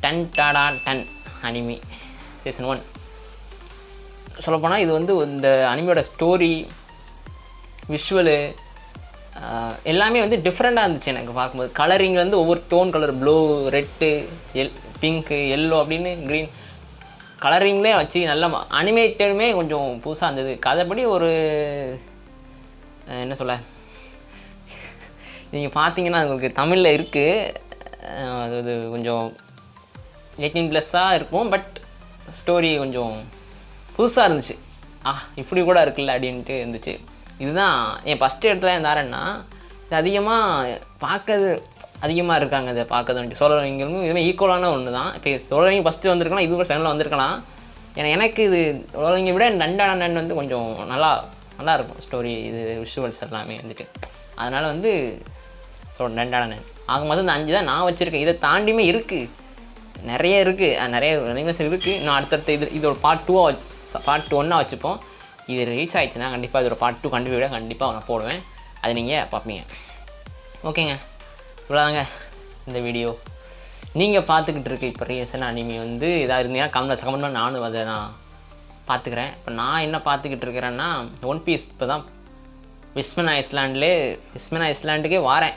Ton டாடா டன் anime season 1. சொல்லப்போனால் இது வந்து இந்த அனிமியோட ஸ்டோரி, விஷுவலு எல்லாமே வந்து டிஃப்ரெண்ட்டாக இருந்துச்சு எனக்கு பார்க்கும்போது. கலரிங் வந்து ஒவ்வொரு tone colour, blue, red, pink, yellow அப்படின்னு க்ரீன் கலரிங்லேயே வச்சு நல்லா அனிமேட்டடுமே கொஞ்சம் புதுசாக இருந்தது. கதைப்படி ஒரு என்ன சொல்ல, நீங்கள் பார்த்தீங்கன்னா உங்களுக்கு தமிழில் இருக்குது. அது கொஞ்சம் 18+ இருக்கும். பட் ஸ்டோரி கொஞ்சம் புதுசாக இருந்துச்சு. இப்படி கூட இருக்குல்ல அப்படின்ட்டு இருந்துச்சு. இதுதான் என் ஃபஸ்ட்டு இடத்துல இருந்தாருன்னா, இது அதிகமாக பார்க்கறது அதிகமாக இருக்காங்க. இதை பார்க்கறது வந்துட்டு சோழவங்களும் இதுவுமே ஈக்குவலான ஒன்று தான். இப்போ சோழவங்க ஃபஸ்ட்டு வந்திருக்கலாம், இது கூட செகண்டில் வந்திருக்கலாம். ஏன்னா எனக்கு இது சோழவங்க விட நண்டானன் வந்து கொஞ்சம் நல்லாயிருக்கும் ஸ்டோரி, இது விஷுவல்ஸ் எல்லாமே வந்துட்டு. அதனால் வந்து நண்டானன் ஆகும்போது இந்த 5 தான் நான் வச்சுருக்கேன். இதை தாண்டியுமே இருக்குது, நிறைய இருக்குது, நிறைய அனிமேஷன் இருக்குது. இன்னும் அடுத்தடுத்த இதோட பார்ட் 1 வச்சுப்போம். இது ரீச் ஆகிடுச்சுன்னா கண்டிப்பாக இதோட பார்ட் 2 கண்டிப்பாக நான் போடுவேன். அது நீங்கள் பார்ப்பீங்க. ஓகேங்க, இவ்வளோதாங்க இந்த வீடியோ. நீங்கள் பார்த்துக்கிட்டு இருக்க இப்போ ரீசன் அனிமி வந்து இதாக இருந்தீங்கன்னா கமெண்ட் பண்ண, நானும் அதை நான் பார்த்துக்கிறேன். இப்போ நான் என்ன பார்த்துக்கிட்டு இருக்கிறேன்னா, ஒன் பீஸ் இப்போ தான் விஸ்மன் ஐஸ்லாண்டுக்கே வாரேன்.